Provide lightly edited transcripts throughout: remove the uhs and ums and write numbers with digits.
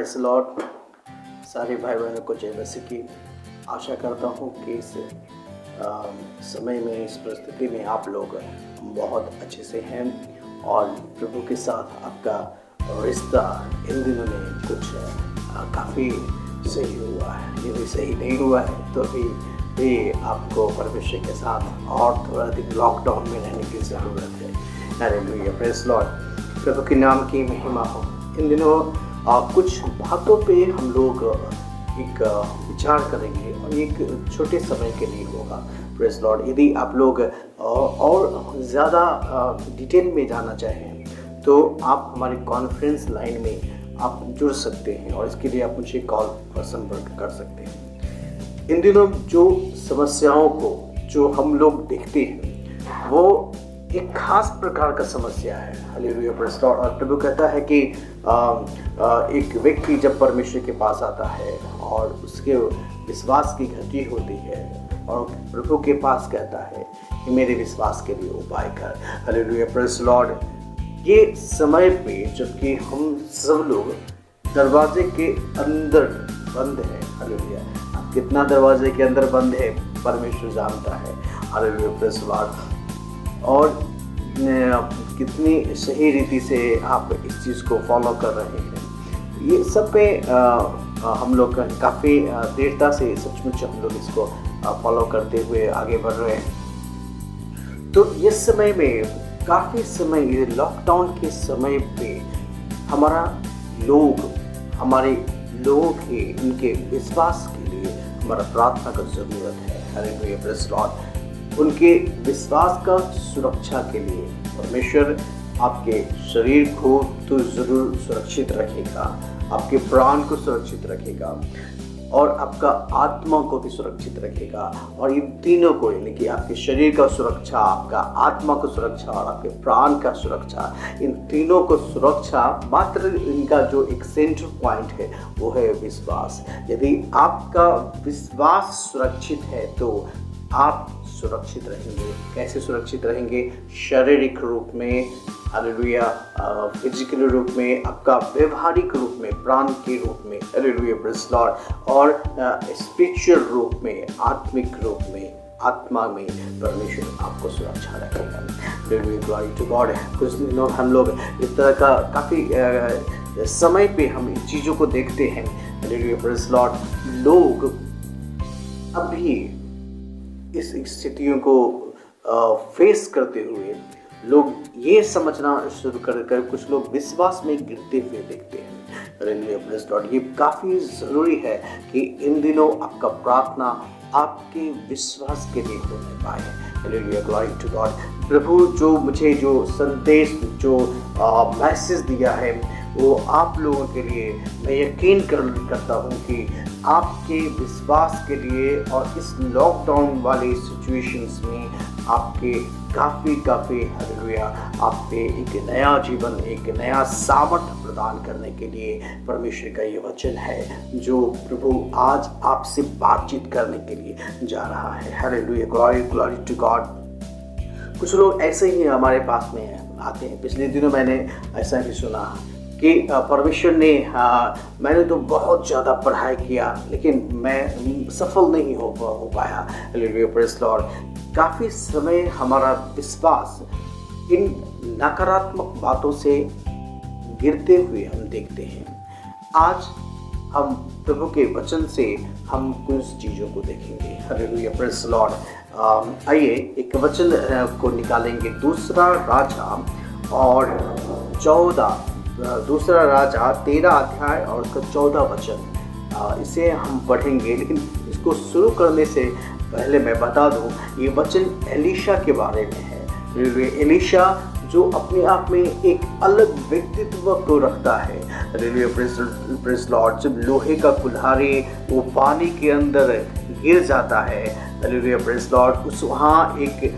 Praise the Lord. सारे भाई बहनों को जय मसीह की। आशा करता हूँ कि इस समय में, इस परिस्थिति में आप लोग बहुत अच्छे से हैं और प्रभु के साथ आपका रिश्ता इन दिनों में कुछ काफ़ी सही हुआ है। यदि सही नहीं हुआ है तो भी आपको परमेश्वर के साथ और थोड़ा दिन लॉकडाउन में रहने की ज़रूरत है। Hallelujah, praise the lord. प्रभु के नाम की महिमा हो। इन दिनों कुछ बातों पे हम लोग एक विचार करेंगे और एक छोटे समय के लिए होगा। Praise the Lord. यदि आप लोग और ज़्यादा डिटेल में जानना चाहें तो आप हमारी कॉन्फ्रेंस लाइन में आप जुड़ सकते हैं और इसके लिए आप मुझे कॉल पर संपर्क कर सकते हैं। इन दिनों जो समस्याओं को जो हम लोग देखते हैं वो एक खास प्रकार का समस्या है। Hallelujah, praise the Lord. और प्रभु कहता है कि एक व्यक्ति जब परमेश्वर के पास आता है और उसके विश्वास की घटी होती है और प्रभु के पास कहता है कि मेरे विश्वास के लिए उपाय कर। Hallelujah, praise the Lord. ये समय पे जबकि हम सब लोग दरवाजे के अंदर बंद है। हालेलुया, आप कितना दरवाजे के अंदर बंद है परमेश्वर जानता है। Hallelujah, praise the Lord. और कितनी सही रीति से आप इस चीज़ को फॉलो कर रहे हैं, ये सब पे हम लोग काफ़ी दृढ़ता से सचमुच हम लोग इसको फॉलो करते हुए आगे बढ़ रहे हैं। तो इस समय में काफ़ी समय, ये लॉकडाउन के समय पे हमारे लोगों के उनके विश्वास के लिए हमारा प्रार्थना का ज़रूरत है। Hallelujah, praise the Lord. उनके विश्वास का सुरक्षा के लिए परमेश्वर आपके शरीर को तो ज़रूर सुरक्षित रखेगा, आपके प्राण को सुरक्षित रखेगा और आपका आत्मा को भी सुरक्षित रखेगा। और इन तीनों को, यानी कि आपके शरीर का सुरक्षा, आपका आत्मा को सुरक्षा और आपके प्राण का सुरक्षा, इन तीनों को सुरक्षा मात्र इनका जो एक सेंटर पॉइंट है वो है विश्वास। यदि आपका विश्वास सुरक्षित है तो आप सुरक्षित रहेंगे। कैसे सुरक्षित रहेंगे? शारीरिक रूप में, हालेलुया, फिजिकल रूप में, आपका व्यवहारिक रूप में, प्राण के रूप में, हालेलुया, प्रेज़ द लॉर्ड, और स्पिरिचुअल रूप में, आत्मिक रूप में, आत्मा में परमेश्वर आपको सुरक्षा रखेगा। Hallelujah, glory to God. कुछ दिनों हम लोग इस तरह का काफ़ी समय पे हम इन चीज़ों को देखते हैं। Hallelujah, praise the Lord. लोग अभी इस स्थितियों को फेस करते हुए लोग ये समझना शुरू कर कुछ लोग विश्वास में गिरते हुए देखते हैं। Hallelujah, praise the Lord. ये काफ़ी ज़रूरी है कि इन दिनों आपका प्रार्थना आपके विश्वास के लिए होने पाए। Hallelujah, glory to God. प्रभु जो मुझे जो संदेश, जो मैसेज दिया है वो आप लोगों के लिए मैं यकीन करता हूँ कि आपके विश्वास के लिए और इस लॉकडाउन वाली सिचुएशंस में आपके काफ़ी हालेलुया, आप पे एक नया जीवन, एक नया सामर्थ्य प्रदान करने के लिए परमेश्वर का ये वचन है जो प्रभु आज आपसे बातचीत करने के लिए जा रहा है। Hallelujah, glory to God. कुछ लोग ऐसे ही हमारे पास में आते हैं। पिछले दिनों मैंने ऐसा भी सुना कि परमेश्वर ने, मैंने तो बहुत ज़्यादा पढ़ाई किया लेकिन मैं सफल नहीं हो पाया। Hallelujah, praise the Lord. काफ़ी समय हमारा विश्वास इन नकारात्मक बातों से गिरते हुए हम देखते हैं। आज हम प्रभु के वचन से हम कुछ चीज़ों को देखेंगे। Hallelujah, praise the Lord. आइए एक वचन को निकालेंगे। दूसरा राजा 13 अध्याय और उसका 14 वचन, इसे हम पढ़ेंगे। लेकिन इसको शुरू करने से पहले मैं बता दूं, ये वचन एलीशा के बारे में है। एलीशा जो अपने आप में एक अलग व्यक्तित्व को रखता है। Hallelujah, praise the Lord. जब लोहे का कुल्हाड़ी वो पानी के अंदर गिर जाता है, हालेलुया, प्रेज़ द लॉर्ड, उस वहाँ एक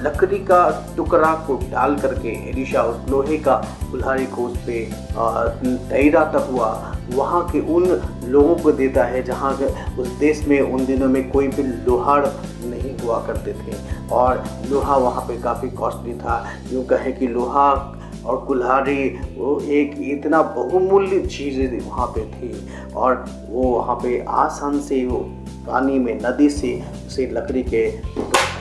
लकड़ी का टुकड़ा को डाल करके एलीशा उस लोहे का कुल्हाड़ी को उस पर तैराता हुआ वहाँ के उन लोगों को देता है जहाँ उस देश में उन दिनों में कोई भी लोहार नहीं हुआ करते थे और लोहा वहाँ पे काफ़ी कॉस्टली था। यूँ कहें कि लोहा और कुल्हाड़ी, वो एक इतना बहुमूल्य चीज़ें वहाँ पे थी। और वो वहाँ पे आसान से वो पानी में, नदी से उसे लकड़ी के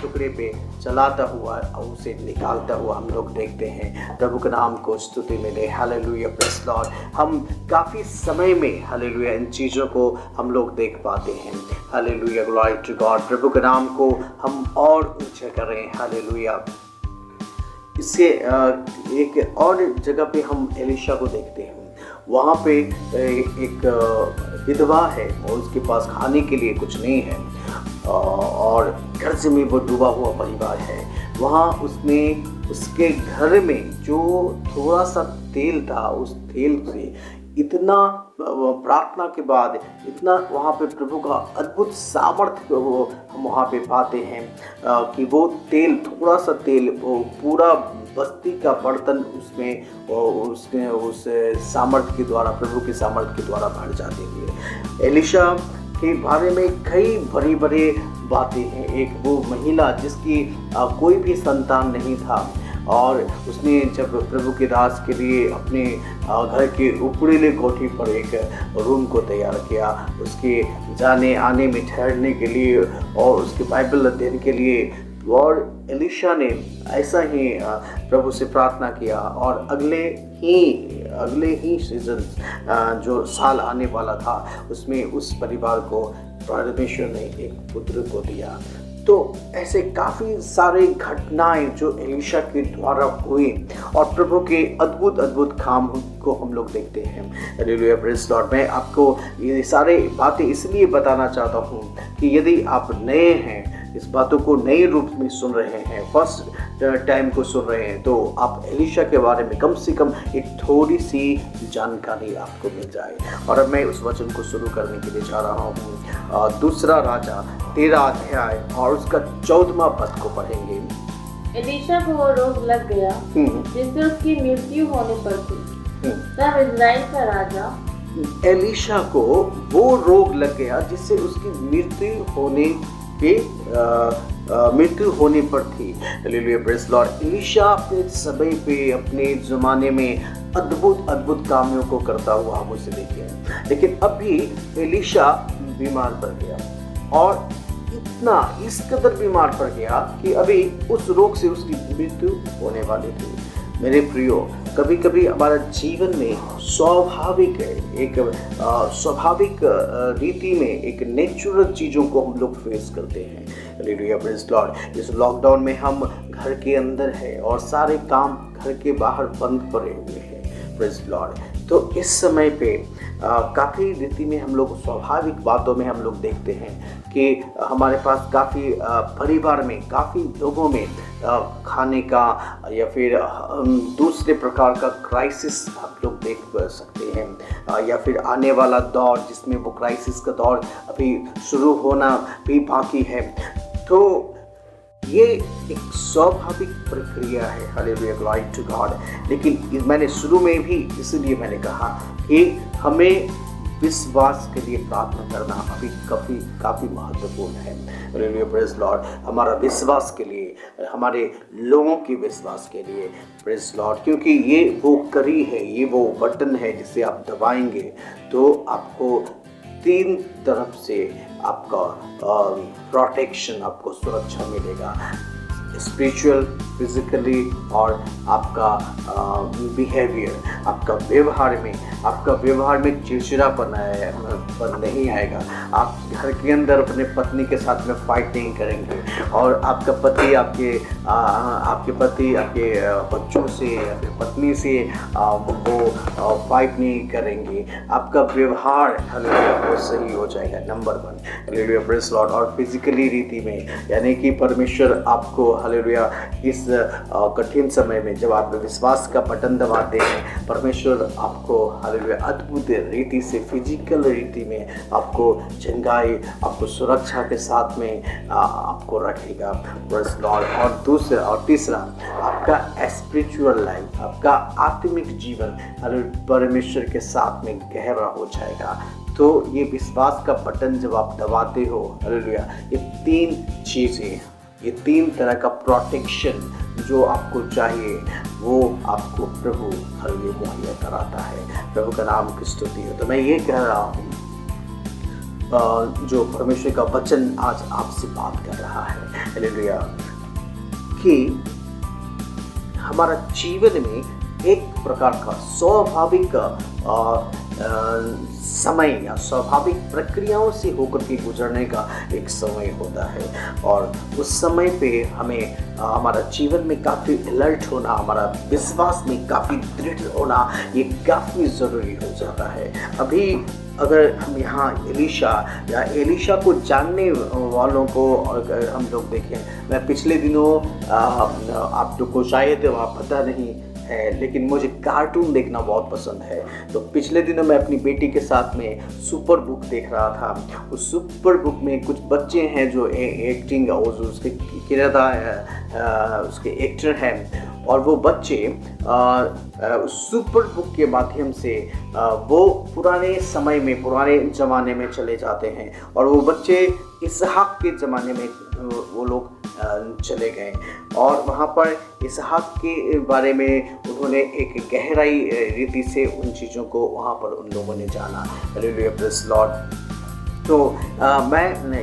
टुकड़े पे चलाता हुआ और उसे निकालता हुआ हम लोग देखते हैं। प्रभु के नाम को स्तुति मिले, हालेलुया, प्रेज़ लॉर्ड। हम काफ़ी समय में हालेलुया इन चीज़ों को हम लोग देख पाते हैं। Hallelujah, glory to God. प्रभु के नाम को हम और ऊंचा करें, हालेलुया। इससे एक और जगह पे हम एलीशा को देखते हैं। वहाँ पे एक विधवा है और उसके पास खाने के लिए कुछ नहीं है और कर्ज में वो डूबा हुआ परिवार है। वहाँ उसने उसके घर में जो थोड़ा सा तेल था, उस तेल से इतना प्रार्थना के बाद इतना वहाँ पे प्रभु का अद्भुत सामर्थ्य हम वहाँ पे पाते हैं कि वो तेल, थोड़ा सा तेल, वो पूरा बस्ती का बर्तन उसमें उस सामर्थ्य के द्वारा, प्रभु के सामर्थ्य के द्वारा भर जाते हुए। एलीशा के बारे में कई बड़ी बड़ी बातें हैं। एक वो महिला जिसकी कोई भी संतान नहीं था और उसने जब प्रभु के दास के लिए अपने घर के ऊपरीले कोठी पर एक रूम को तैयार किया, उसके जाने आने में ठहरने के लिए और उसके बाइबल अध्ययन के लिए। और एलीशा ने ऐसा ही प्रभु से प्रार्थना किया और अगले ही सीजन जो साल आने वाला था उसमें उस परिवार को परमेश्वर ने एक पुत्र को दिया। तो ऐसे काफ़ी सारे घटनाएं जो एलीशा के द्वारा हुई और प्रभु के अद्भुत काम को हम लोग देखते हैं। Hallelujah, praise Lord. मैं आपको ये सारे बातें इसलिए बताना चाहता हूँ कि यदि आप नए हैं, इस बातों को नए रूप में सुन रहे हैं, फर्स्ट टाइम को सुन रहे हैं, तो आप एलीशा के बारे में कम से कम एक थोड़ी सी जानकारी आपको मिल जाए। और अब मैं उस वचन को शुरू करने के लिए जा रहा हूँ। दूसरा राजा 13 अध्याय और उसका 14वां पद को पढ़ेंगे। एलीशा को वो रोग लग गया जिससे उसकी मृत्यु होने पर थी। तब इज़राइल का राजा एलीशा को वो रोग लग गया जिससे उसकी मृत्यु होने पर थी। Hallelujah, praise Lord. एलीशा अपने समय पे, अपने ज़माने में अद्भुत कामों को करता हुआ हम उसे देखे हैं। लेकिन अभी एलीशा बीमार पड़ गया और इस कदर बीमार पड़ गया कि अभी उस रोग से उसकी मृत्यु होने वाली थी। मेरे प्रियो, कभी कभी हमारा जीवन में स्वाभाविक रीति में एक नेचुरल चीज़ों को हम लोग फेस करते हैं। Hallelujah, praise Lord. इस लॉकडाउन में हम घर के अंदर है और सारे काम घर के बाहर बंद पड़े हुए हैं, प्रेज़ लॉर्ड। तो इस समय पे काफ़ी रीति में हम लोग स्वाभाविक बातों में हम लोग देखते हैं कि हमारे पास काफ़ी परिवार में काफ़ी लोगों में खाने का या फिर दूसरे प्रकार का क्राइसिस हम लोग देख सकते हैं या फिर आने वाला दौर जिसमें वो क्राइसिस का दौर अभी शुरू होना भी बाकी है। तो ये एक स्वाभाविक प्रक्रिया है। Hallelujah, glory to God. लेकिन मैंने शुरू में भी इसलिए मैंने कहा कि हमें विश्वास के लिए प्रार्थना करना अभी काफ़ी महत्वपूर्ण है। Hallelujah, praise Lord. हमारा विश्वास के लिए, हमारे लोगों के विश्वास के लिए, प्रेज़ लॉर्ड। क्योंकि ये वो कड़ी है, ये वो बटन है जिसे आप दबाएंगे तो आपको 3 तरफ से आपका प्रोटेक्शन, आपको सुरक्षा मिलेगा, स्पिरिचुअल, फिजिकली और आपका बिहेवियर, आपका व्यवहार में चिड़चिड़ापन नहीं आएगा। आप घर के अंदर अपने पत्नी के साथ में फाइट नहीं करेंगे और आपका पति आपके बच्चों से, अपनी पत्नी से वो फाइट नहीं करेंगे। आपका व्यवहार हालेलुया वो सही हो जाएगा, नंबर 1। Hallelujah, praise Lord. और फिजिकली रीति में यानी कि परमेश्वर आपको हालेलुया इस कठिन समय में जब आप विश्वास का बटन दबाते हैं, परमेश्वर आपको हालेलुया अद्भुत रीति से, फिजिकल रीति में आपको चंगाई, आपको सुरक्षा के साथ में आपको रखेगा, प्रेज़ लॉर्ड। और तीसरा आपका स्पिरिचुअल लाइफ, आपका आत्मिक जीवन हालेलुया परमेश्वर के साथ में गहरा हो जाएगा। तो ये विश्वास का बटन जब आप दबाते हो, हालेलुया, ये 3 चीज़ें, ये 3 तरह का प्रोटेक्शन जो आपको चाहिए वो आपको प्रभु हालेलुया मुहैया कराता है। प्रभु का नाम की स्तुति हो। तो मैं ये कह रहा हूँ, जो परमेश्वर का वचन आज आपसे बात कर रहा है हालेलुया, कि हमारा जीवन में एक प्रकार का स्वाभाविक समय या स्वाभाविक प्रक्रियाओं से होकर के गुजरने का एक समय होता है, और उस समय पे हमें हमारा जीवन में काफ़ी अलर्ट होना, हमारा विश्वास में काफ़ी दृढ़ होना, ये काफ़ी ज़रूरी हो जाता है। अभी अगर हम यहाँ एलीशा को जानने वालों को अगर हम लोग देखें, मैं पिछले दिनों आप लोग को शायद वहाँ पता नहीं है, लेकिन मुझे कार्टून देखना बहुत पसंद है। तो पिछले दिनों मैं अपनी बेटी के साथ में सुपर बुक देख रहा था। उस सुपर बुक में कुछ बच्चे हैं जो एक्टिंग और जो उसके किरदार है, उसके एक्टर हैं, और वो बच्चे सुपर बुक के माध्यम से वो पुराने समय में, पुराने ज़माने में चले जाते हैं, और वो बच्चे इसहाक के ज़माने में वो लोग चले गए, और वहाँ पर इसहाक के बारे में उन्होंने एक गहराई रीति से उन चीज़ों को वहाँ पर उन लोगों ने जाना। Hallelujah, praise Lord. तो मैं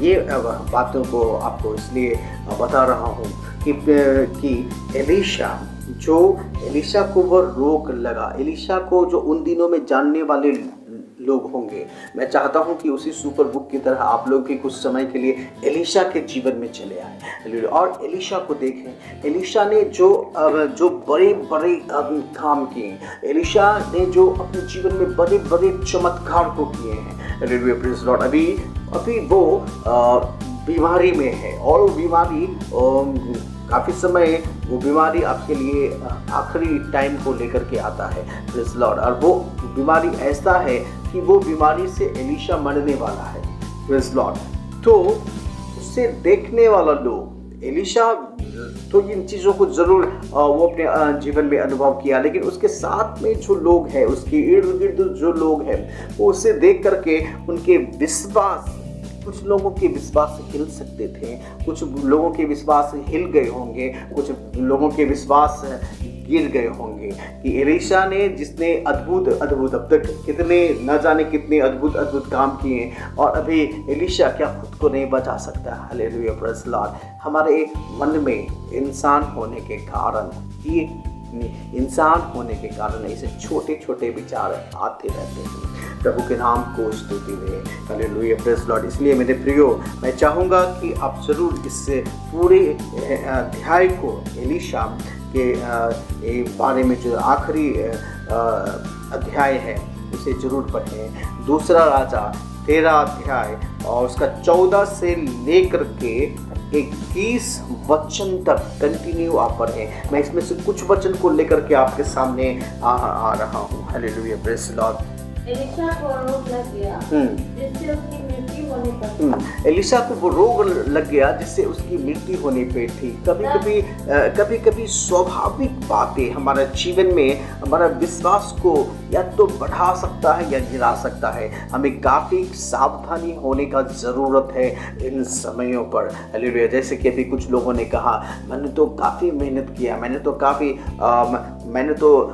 ये बातों को आपको इसलिए बता रहा हूँ कि एलीशा को वो रोग लगा, एलीशा को जो उन दिनों में जानने वाले लोग होंगे, मैं चाहता हूं कि उसी सुपर बुक की तरह आप लोग भी कुछ समय के लिए एलीशा के जीवन में चले आए और एलीशा को देखें। एलीशा ने जो बड़े बड़े काम किए, एलीशा ने जो अपने जीवन में बड़े बड़े चमत्कार को किए हैं। Hallelujah, praise Lord. अभी वो बीमारी में है, और वो बीमारी काफ़ी समय वो बीमारी आपके लिए आखिरी टाइम को लेकर के आता है, प्रेज़ लॉर्ड। और वो बीमारी ऐसा है कि वो बीमारी से एलीशा मरने वाला है, प्रेज़ लॉर्ड। तो उससे देखने वाला लोग, एलीशा तो इन चीज़ों को ज़रूर वो अपने जीवन में अनुभव किया, लेकिन उसके साथ में जो लोग हैं, उसके इर्द गिर्द जो लोग हैं, वो उसे देख करके उनके विश्वास, कुछ लोगों के विश्वास हिल सकते थे, कुछ लोगों के विश्वास हिल गए होंगे, कुछ लोगों के विश्वास गिर गए होंगे कि एलीशा ने, जिसने अद्भुत अब तक कितने न जाने कितने अद्भुत काम किए, और अभी एलीशा क्या खुद को नहीं बचा सकता। Hallelujah, praise Lord. हमारे मन में इंसान होने के कारण ऐसे छोटे छोटे विचार आते रहते हैं। प्रभु के नाम को स्तुति दें। Hallelujah, praise Lord. इसलिए मेरे प्रियो, मैं चाहूँगा कि आप ज़रूर इस पूरे अध्याय को, एलीशा के बारे में जो आखिरी अध्याय है, उसे ज़रूर पढ़ें। दूसरा राजा 13 अध्याय और उसका 14 से लेकर के 21 वचन तक कंटिन्यू आप पढ़ें। मैं इसमें से कुछ वचन को लेकर के आपके सामने आ रहा हूँ। Hallelujah, praise Lord. एलीशा को रोग लग गया जिससे उसकी मृत्यु होने पर एलीशा को वो रोग लग गया जिससे उसकी मृत्यु होने पे थी। कभी कभी स्वाभाविक बातें हमारे जीवन में हमारा विश्वास को या तो बढ़ा सकता है या गिरा सकता है। हमें काफ़ी सावधानी होने का ज़रूरत है इन समयों पर। हालेलुया। जैसे कि अभी कुछ लोगों ने कहा, मैंने तो काफ़ी मेहनत किया, मैंने तो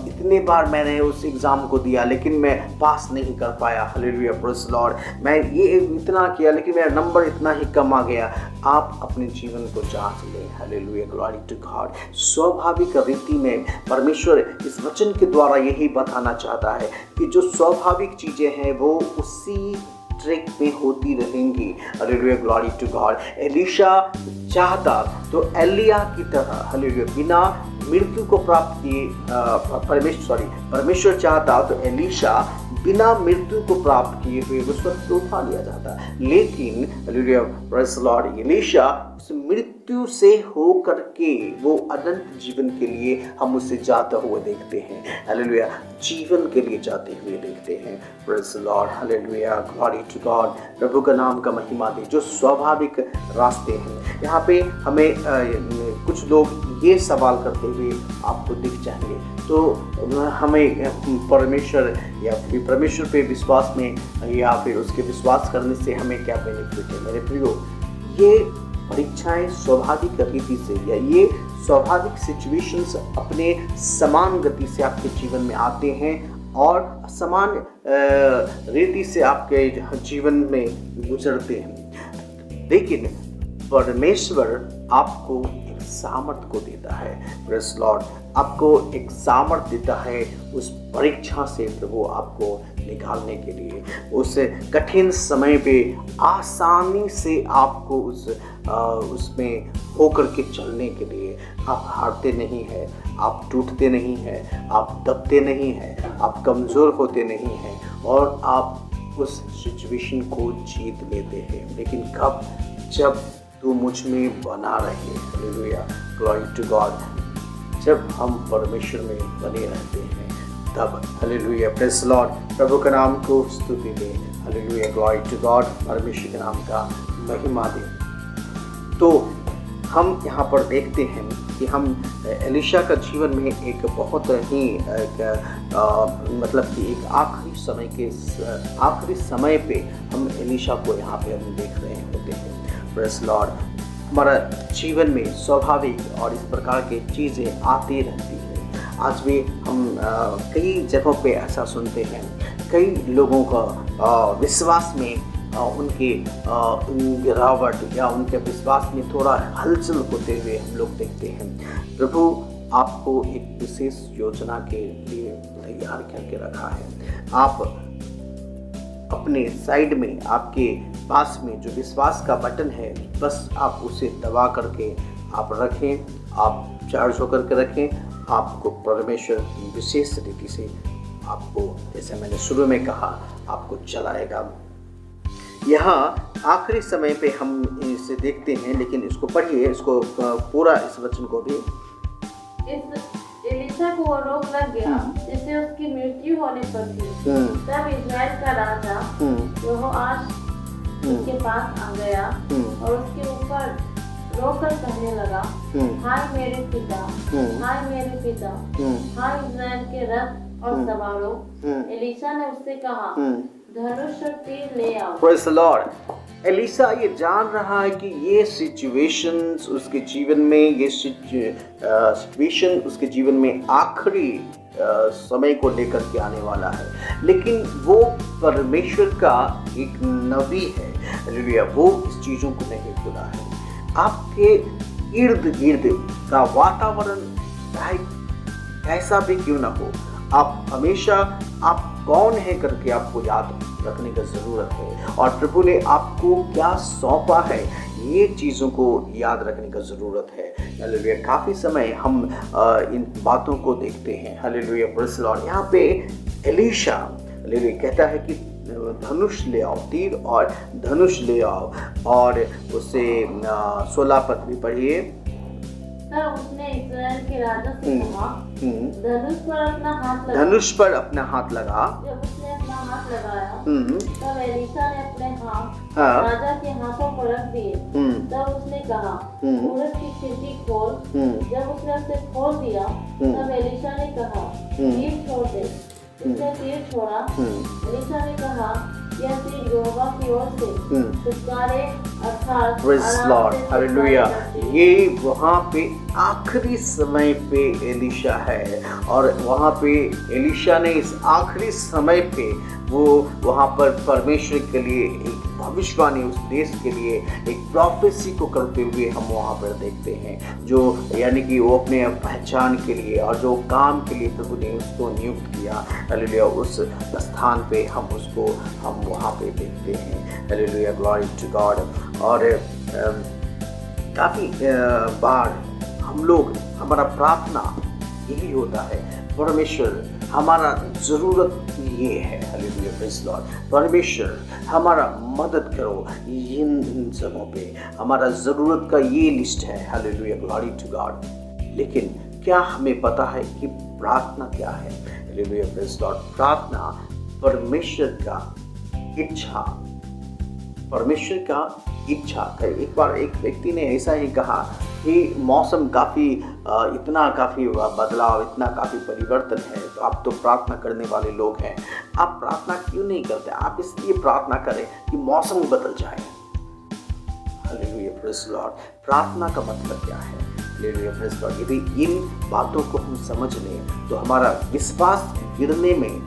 इतने बार मैंने उस एग्ज़ाम को दिया लेकिन मैं पास नहीं कर पाया। Hallelujah, praise Lord. मैं ये इतना किया लेकिन मेरा नंबर इतना ही कम आ गया। आप अपने जीवन को जांच लें। Hallelujah, glory to God. स्वाभाविक रीति में परमेश्वर इस वचन के द्वारा यही बताना चाहता है कि जो स्वाभाविक चीज़ें हैं वो उसी ट्रैक पे होती रहेंगी। Hallelujah, glory to God. एलीशा चाहता तो एलिया की तरह, हालेलुया, बिना मृत्यु को प्राप्त किए परमेश्वर चाहता तो एलीशा बिना मृत्यु को प्राप्त किए हुए वो स्वर्ग को उठा लिया जाता। लेकिन हालेलुया, प्रेज़ लॉर्ड, एलीशा उस मृत्यु से होकर के वो अनंत जीवन के लिए हम उससे जाते हुए देखते हैं। हालेलुया, जीवन के लिए जाते हुए देखते हैं। Praise lord, hallelujah, glory to God. प्रभु का नाम का महिमा दे। जो स्वाभाविक रास्ते हैं, यहाँ पे हमें कुछ लोग ये सवाल करते हुए आपको दिख जाएंगे, तो हमें परमेश्वर पे विश्वास में या फिर उसके विश्वास करने से हमें क्या बेनिफिट है। मेरे प्रियो, ये परीक्षाएं स्वाभाविक रीति से या ये स्वाभाविक सिचुएशंस अपने समान गति से आपके जीवन में आते हैं और समान रीति से आपके जीवन में गुजरते हैं। लेकिन परमेश्वर आपको एक सामर्थ्य को देता है, प्रेज़ लॉर्ड, आपको एक सामर्थ्य देता है उस परीक्षा से प्रभु आपको निकालने के लिए, उस कठिन समय पे आसानी से आपको उसमें होकर के चलने के लिए। आप हारते नहीं हैं, आप टूटते नहीं हैं, आप दबते नहीं हैं, आप कमज़ोर होते नहीं हैं और आप उस सिचुएशन को जीत लेते हैं। लेकिन कब? जब तू मुझ में बना रहे, हालेलुया, ग्लोरी टू गॉड। जब हम परमेश्वर में बने रहते हैं तब, हालेलुया, प्रेज़ लॉर्ड, प्रभु के नाम को स्तुति दें, हालेलुया, ग्लोरी टू गॉड, परमेश्वर के नाम का महिमा दें। तो हम यहाँ पर देखते हैं कि हम एलीशा का जीवन में एक बहुत ही मतलब कि एक आखिरी समय पे हम एलीशा को यहाँ पे हम देख रहे होते हैं। प्रेज़ लॉर्ड, हमारा जीवन में स्वाभाविक और इस प्रकार की चीज़ें आती रहती हैं। आज भी हम कई जगहों पे ऐसा सुनते हैं, कई लोगों का विश्वास में उनकी गिरावट या उनके विश्वास में थोड़ा हलचल होते हुए हम लोग देखते हैं। प्रभु आपको एक विशेष योजना के लिए तैयार करके रखा है। आप अपने साइड में, आपके पास में जो विश्वास का बटन है, बस आप उसे दबा करके आप रखें, आप चार्ज होकर के रखें। आपको परमेश्वर विशेष रीति से आपको, जैसे मैंने शुरू में कहा, आपको चलाएगा। यहाँ आखिरी समय पे हम इसे देखते हैं, लेकिन इसको पढ़िए, इसको पूरा इस वचन को भी। इस एलीशा को वो रोग लग गया जिससे उसकी मृत्यु होने पर थी। तब इस्राएल का राजा यहोआश उसके पास आ गया और उसके ऊपर रोकर कहने लगा, हाय मेरे पिता, हाय मेरे पिता, हाय इस्राएल के रथ और सवारों। एलीशा ने उससे कहा, धनुष और तीर ले आओ। Praise the Lord. एलीशा ये जान रहा है कि ये सिचुएशंस उसके जीवन में, ये सिचुएशन उसके जीवन में आखिरी समय को लेकर के आने वाला है, लेकिन वो परमेश्वर का एक नबी है, हालेलुया, वो इस चीज़ों को नहीं भूला है। आपके इर्द गिर्द का वातावरण चाहे कैसा भी क्यों ना हो, आप हमेशा आप कौन है करके आपको याद रखने की ज़रूरत है और प्रभु ने आपको क्या सौंपा है, ये चीज़ों को याद रखने की ज़रूरत है। हालेलुया, काफ़ी समय हम इन बातों को देखते हैं। Hallelujah, praise the Lord. यहाँ पे एलीशा हालेलुया कहता है कि धनुष ले आओ, तीर और धनुष ले आओ, और उसे 16 पद भी पढ़िए। तब उसने इस्राएल के राजा से कहा, धनुष पर अपना हाथ लगा। धनुष पर अपना हाथ लगा। जब उसने अपना हाथ लगाया तब एलीशा ने अपने हाथ राजा के हाथों पर रख दिए। तब उसने कहा, सूरज की खिड़की खोल। जब उसने उसे खोल दिया तब एलीशा ने कहा, तीर छोड़ दे। उसने तीर छोड़ा। एलीशा ने कहा, यह तीर यहोवा की ओर से छुटकारे अर्थात प्रेज़ लॉर्ड, हालेलुया। ये वहाँ पे आखिरी समय पे एलीशा है और वहाँ पे एलीशा ने इस आखिरी समय पे वो वहाँ पर परमेश्वर के लिए एक भविष्यवाणी, उस देश के लिए एक प्रोफेसी को करते हुए हम वहाँ पर देखते हैं, जो यानी कि वो अपने पहचान के लिए और जो काम के लिए प्रभु ने उसको नियुक्त किया, हालेलुया, उस स्थान पे हम वहाँ पे देखते हैं। Hallelujah, glory to God. और काफ़ी बार हम लोग, हमारा प्रार्थना यही होता है, परमेश्वर हमारा ज़रूरत ये है, हालेलुया, प्रेज़ लॉर्ड, परमेश्वर हमारा मदद करो इन जगहों पे, हमारा ज़रूरत का ये लिस्ट है, हालेलुया, ग्लोरी टू गॉड। लेकिन क्या हमें पता है कि प्रार्थना क्या है? Hallelujah, praise Lord. प्रार्थना परमेश्वर का इच्छा है। एक बार एक व्यक्ति ने ऐसा ही कहा कि मौसम इतना काफ़ी बदलाव, इतना काफ़ी परिवर्तन है, तो आप तो प्रार्थना करने वाले लोग हैं, आप प्रार्थना क्यों नहीं करते? आप इसलिए प्रार्थना करें कि मौसम बदल जाए। Hallelujah, praise Lord. प्रार्थना का मतलब क्या है? Hallelujah, praise Lord. यदि इन बातों को हम समझ लें तो हमारा विश्वास गिरने में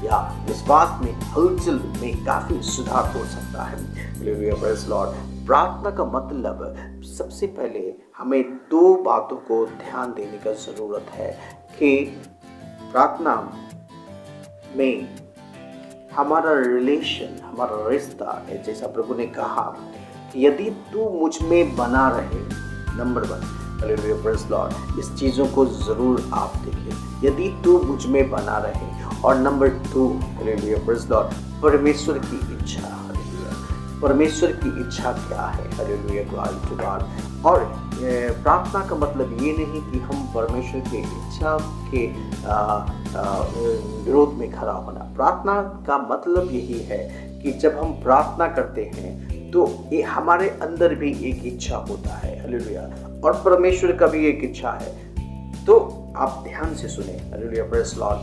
या विश्वास में हलचल में काफ़ी सुधार हो सकता है। Hallelujah, praise Lord. प्रार्थना का मतलब सबसे पहले हमें 2 बातों को ध्यान देने का ज़रूरत है कि प्रार्थना में हमारा रिलेशन, हमारा रिश्ता है। जैसा प्रभु ने कहा कि यदि तू मुझ में बना रहे, नंबर 1, हालेलुया, प्रेज़ लॉर्ड। इस चीज़ों को ज़रूर आप देखिए, यदि तू मुझ में बना रहे। और नंबर 2, हालेलुया, प्रेज़ लॉर्ड, परमेश्वर की इच्छा। हालेलुया, परमेश्वर की इच्छा क्या है? Hallelujah, glory to God. और प्रार्थना का मतलब ये नहीं कि हम परमेश्वर की इच्छा के विरोध में खड़ा होना। प्रार्थना का मतलब यही है कि जब हम प्रार्थना करते हैं तो ये हमारे अंदर भी एक इच्छा होता है। हालेलुया, और परमेश्वर का भी एक इच्छा है। तो आप ध्यान से सुने। Hallelujah, praise Lord.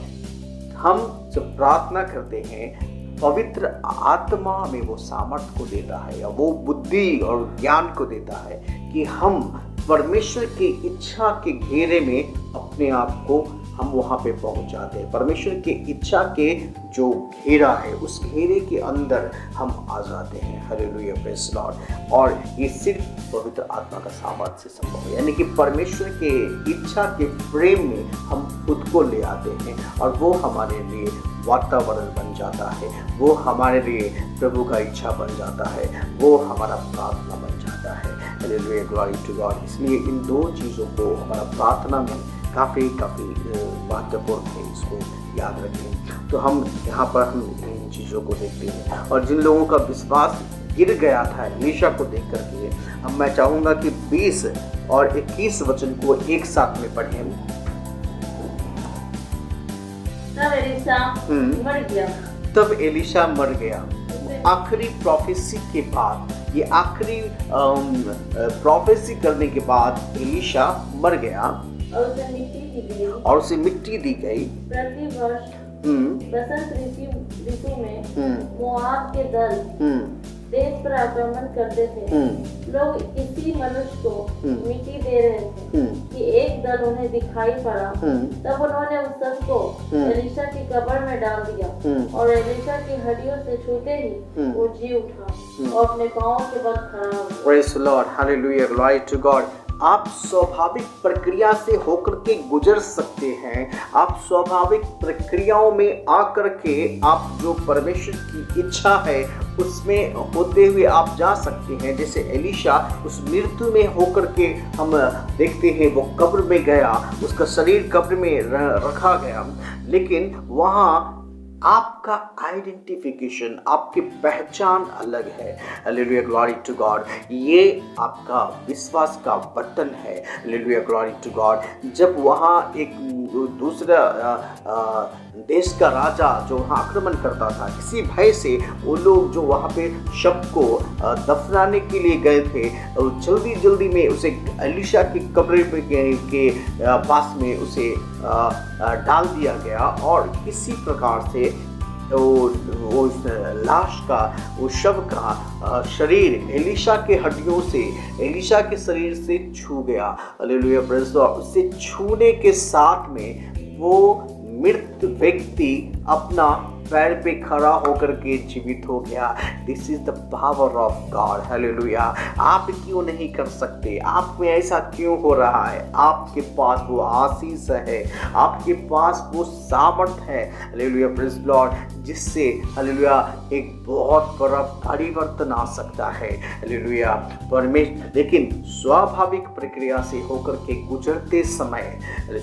हम जब प्रार्थना करते हैं, पवित्र आत्मा में वो सामर्थ्य को देता है या वो बुद्धि और ज्ञान को देता है कि हम परमेश्वर की इच्छा के घेरे में अपने आप को हम वहाँ पे पहुँच जाते हैं। परमेश्वर की इच्छा के जो घेरा है उस घेरे के अंदर हम आ जाते हैं। Hallelujah, praise Lord. और ये सिर्फ पवित्र आत्मा का सामर्थ्य से संभव है, यानी कि परमेश्वर के इच्छा के फ्रेम में हम खुद को ले आते हैं और वो हमारे लिए वातावरण बन जाता है, वो हमारे लिए प्रभु का इच्छा बन जाता है, वो हमारा प्रार्थना बन जाता है। Hallelujah, glory to God. इसलिए इन 2 चीज़ों को हमारा प्रार्थना में काफ़ी महत्वपूर्ण है, इसको याद रखें। तो हम यहाँ पर हम इन चीज़ों को देखते हैं। और जिन लोगों का विश्वास गिर गया था एलीशा को देख करके, अब मैं चाहूँगा कि 20 और 21 वचन को एक साथ में पढ़ें। तब एलीशा मर गया। आखिरी प्रोफेसी के बाद, ये आखिरी प्रोफेसी करने के बाद एलीशा मर गया और उसे मिट्टी दी गई। प्रतिवर्ष बसंत ऋतु में मोआब के दल देश पर आक्रमण करते थे। लोग इसी मनुष्य को मिट्टी दे रहे थे कि एक दल उन्हें दिखाई पड़ा। तब उन्होंने उस सबको एलीशा की कब्र में डाल दिया और एलीशा की हड्डियों से छूते ही वो जी उठा और अपने पांवों के बल खड़ा हो गया। Praise the Lord, hallelujah, glory to God. आप स्वाभाविक प्रक्रिया से होकर के गुजर सकते हैं। आप स्वाभाविक प्रक्रियाओं में आकर के आप जो परमेश्वर की इच्छा है उसमें होते हुए आप जा सकते हैं। जैसे एलीशा उस मृत्यु में होकर के हम देखते हैं, वो कब्र में गया, उसका शरीर कब्र में रखा गया, लेकिन वहाँ आपका आइडेंटिफिकेशन, आपकी पहचान अलग है। Hallelujah, glory to God. ये आपका विश्वास का बटन है। Hallelujah, glory to God. जब वहाँ एक दूसरा देश का राजा जो वहाँ आक्रमण करता था, किसी भय से वो लोग जो वहाँ पे शव को दफनाने के लिए गए थे, जल्दी जल्दी में उसे एलीशा की कब्र के पास में उसे डाल दिया गया और किसी प्रकार से वो लाश का, वो शव का शरीर एलीशा के हड्डियों से, एलीशा के शरीर से छू गया। Hallelujah, praise the Lord. उससे छूने के साथ में वो मृत व्यक्ति अपना पैर पे खड़ा होकर के जीवित हो गया। This is the power of God. Hallelujah. आप क्यों नहीं कर सकते? आप में ऐसा क्यों हो रहा है? आपके पास वो आशीष है, आपके पास वो सामर्थ है। हालेलुया, प्रेज़ द लॉर्ड, जिससे हालेलुया एक बहुत बड़ा परिवर्तन आ सकता है। हालेलुया, परमेश्वर लेकिन स्वाभाविक प्रक्रिया से होकर के गुजरते समय,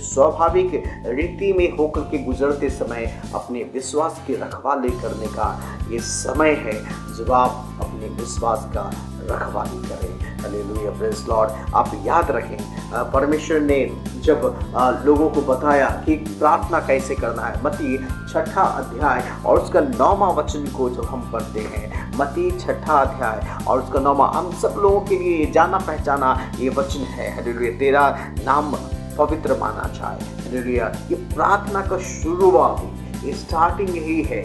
स्वाभाविक रीति में होकर के गुजरते समय अपने विश्वास की रखवाली करने का ये समय है जब आप अपने विश्वास का रखवाली करें। Hallelujah, praise Lord. आप याद रखें, परमेश्वर ने जब लोगों को बताया कि प्रार्थना कैसे करना है, मत्ती 6 अध्याय और उसका 9वां वचन को जब हम पढ़ते हैं, मत्ती 6 अध्याय और उसका 9वां, हम सब लोगों के लिए जाना पहचाना ये वचन है। हालेलुया, तेरा नाम पवित्र माना जाए। हालेलुया, ये प्रार्थना का शुरुआत, ये स्टार्टिंग यही है,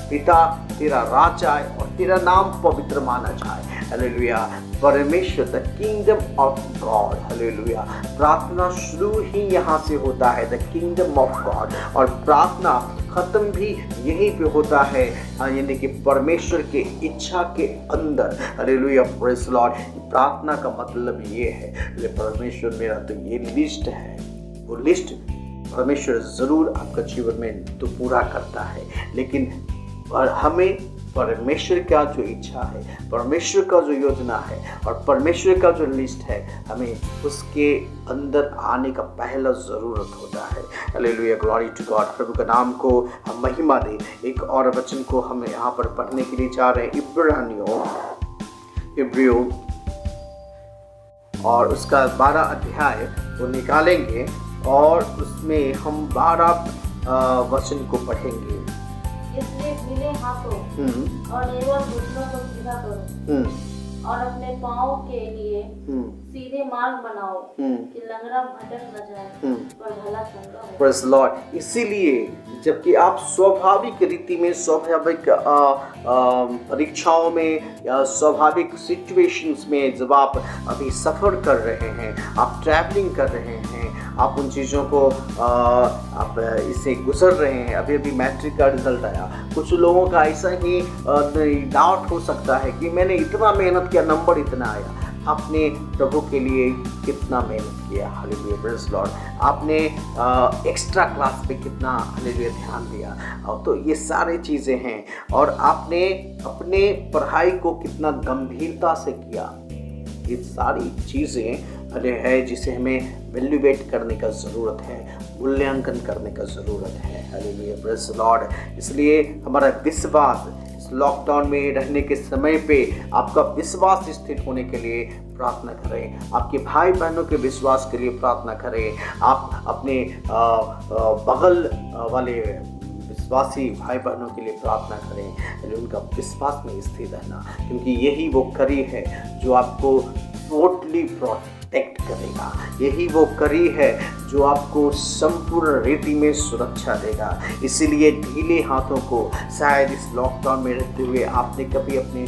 पिता तेरा राज आए और तेरा नाम पवित्र माना जाए। हालेलुया, परमेश्वर, the kingdom of God, hallelujah. प्रार्थना शुरू ही यहाँ से होता है, द किंगडम ऑफ गॉड, और प्रार्थना खत्म भी यहीं पे होता है, यानी कि परमेश्वर के इच्छा के अंदर, हालेलुया, प्रेज़ द लॉर्ड। प्रार्थना का मतलब ये है, परमेश्वर मेरा तो ये लिस्ट है, वो लिस्ट परमेश्वर ज़रूर आपका जीवन में तो पूरा करता है, लेकिन हमें परमेश्वर का जो इच्छा है, परमेश्वर का जो योजना है और परमेश्वर का जो लिस्ट है, हमें उसके अंदर आने का पहला ज़रूरत होता है। Hallelujah, glory to God. प्रभु का नाम को हम महिमा दें। एक और वचन को हम यहाँ पर पढ़ने के लिए जा रहे हैं, इब्रियों और उसका 12 अध्याय को निकालेंगे और उसमें हम 12 वचन को पढ़ेंगे। इसलिए गीले हाथों और निर्बल घुटनों को सीधा करो और अपने पाँव के लिए सीधे मार्ग बनाओ कि लंगड़ा भटक न जाए पर भला चंगा हो। Praise the Lord. इसीलिए जबकि आप स्वाभाविक रीति में, स्वाभाविक परीक्षाओं में या स्वाभाविक सिचुएशंस में जब आप अभी सफ़र कर रहे हैं, आप ट्रैवलिंग कर रहे हैं, आप उन चीज़ों को आप इससे गुजर रहे हैं। अभी अभी मैट्रिक का रिजल्ट आया, कुछ लोगों का ऐसा ही डाउट हो सकता है कि मैंने इतना मेहनत किया, नंबर इतना आया। आपने प्रभु के लिए कितना मेहनत किया, हालेलुया, प्रेज़ द लॉर्ड। आपने एक्स्ट्रा क्लास पे कितना, हालेलुया, ध्यान दिया। तो ये सारी चीज़ें हैं, और आपने अपने पढ़ाई को कितना गंभीरता से किया। ये सारी चीज़ें है जिसे हमें वैल्यूएट करने का ज़रूरत है, मूल्यांकन करने का ज़रूरत है, हालेलुया, प्रेज़ द लॉर्ड। इसलिए हमारा विश्वास इस लॉकडाउन में रहने के समय पे आपका विश्वास स्थिर होने के लिए प्रार्थना करें, आपके भाई बहनों के विश्वास के लिए प्रार्थना करें, आप अपने बगल वाले विश्वासी भाई बहनों के लिए प्रार्थना करें, उनका विश्वास में स्थिर रहना, क्योंकि यही वो कड़ी है जो आपको टोटली प्रोटेक्ट करेगा। यही वो कड़ी है जो आपको संपूर्ण रीति में सुरक्षा देगा। इसीलिए ढीले हाथों को, शायद इस लॉकडाउन में रहते हुए आपने कभी अपने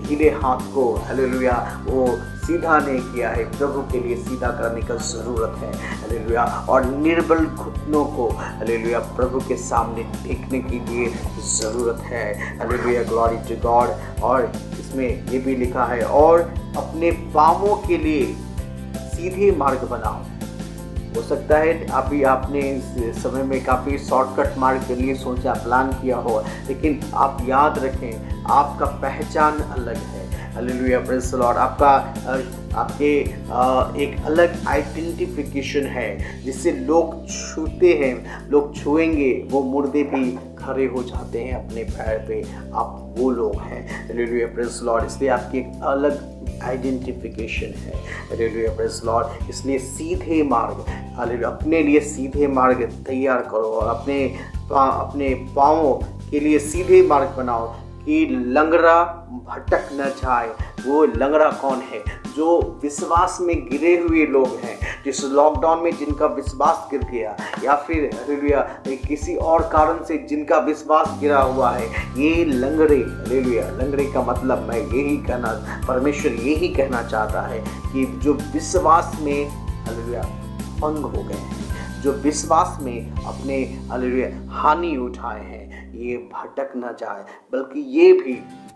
ढीले हाथ को, हालेलुया, वो सीधा नहीं किया है। प्रभु के लिए सीधा करने का ज़रूरत है, हालेलुया। और निर्बल घुटनों को, हालेलुया, प्रभु के सामने टेकने के लिए ज़रूरत है, हालेलुया, ग्लोरी टू गॉड। और इसमें ये भी लिखा है, और अपने पाँवों के लिए सीधे मार्ग बनाओ। हो सकता है अभी आपने इस समय में काफ़ी शॉर्टकट मार्ग के लिए सोचा, प्लान किया हो, लेकिन आप याद रखें आपका पहचान अलग है, हालेलुया, प्रेज़ द लॉर्ड। आपके एक अलग आइडेंटिफिकेशन है जिससे लोग छूते हैं, लोग छुएंगे, वो मुर्दे भी खड़े हो जाते हैं अपने पैर पे। आप वो लोग हैं, हालेलुया, प्रेज़ द लॉर्ड। इसलिए आपकी एक अलग आइडेंटिफिकेशन है, हालेलुया, प्रेज़ द लॉर्ड। इसलिए सीधे मार्ग, हालेलुया, अपने लिए सीधे मार्ग तैयार करो और अपने पाँवों के लिए सीधे मार्ग बनाओ कि लंगड़ा भटक न जाए। वो लंगड़ा कौन है? जो विश्वास में गिरे हुए लोग हैं, जिस लॉकडाउन में जिनका विश्वास गिर गया, या फिर हालेलुया किसी और कारण से जिनका विश्वास गिरा हुआ है, ये लंगड़े, हालेलुया, लंगड़े का मतलब मैं यही कहना, परमेश्वर यही कहना चाहता है कि जो विश्वास में, हालेलुया, भंग हो गए हैं, जो विश्वास में अपने, हालेलुया, हानि उठाए हैं, ये भटक न जाए, बल्कि ये भी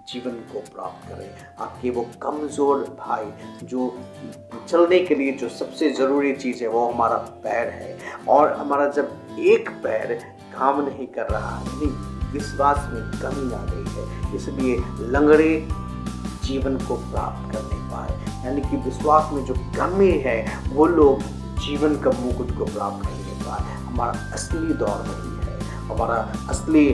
जीवन को प्राप्त करें। आपके वो कमज़ोर भाई, जो चलने के लिए जो सबसे ज़रूरी चीज़ है वो हमारा पैर है, और हमारा जब एक पैर काम नहीं कर रहा है, विश्वास में कमी आ गई है, इसलिए लंगड़े जीवन को प्राप्त कर नहीं पाए। यानी कि विश्वास में जो कमी है वो लोग जीवन का मुकुट को प्राप्त कर नहीं पाए। हमारा असली दौर नहीं है, हमारा असली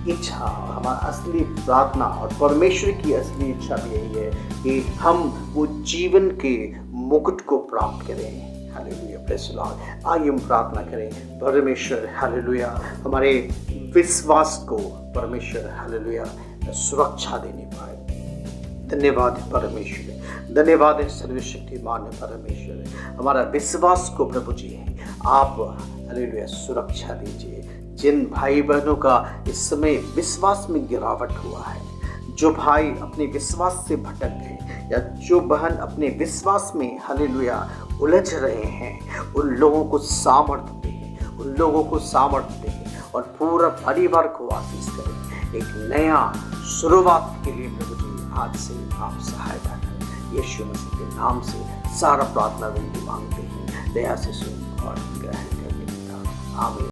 इच्छा, हमारा असली प्रार्थना और परमेश्वर की असली इच्छा भी यही है कि हम वो जीवन के मुकुट को प्राप्त करें, हालेलुया, प्रेज़ द लॉर्ड। आइए हम प्रार्थना करें। परमेश्वर, हालेलुया, हमारे विश्वास को परमेश्वर, हालेलुया, सुरक्षा देने पाए। धन्यवाद परमेश्वर, धन्यवाद है सर्वशक्तिमान परमेश्वर। हमारा विश्वास को प्रभु जी आप, हालेलुया, सुरक्षा दीजिए। जिन भाई बहनों का इस समय विश्वास में गिरावट हुआ है, जो भाई अपने विश्वास से भटक गए या जो बहन अपने विश्वास में हालेलुया उलझ रहे हैं, उन लोगों को सामर्थ्य दे, उन लोगों को सामर्थ्य दे और पूरा परिवार को आशीष करें। एक नया शुरुआत के लिए प्रभु जी आज से आप सहायता करें। यीशु मसीह के नाम से सारा प्रार्थना विनती मांगते हैं, दया से सुन और ग्रहण करने का। आमीन।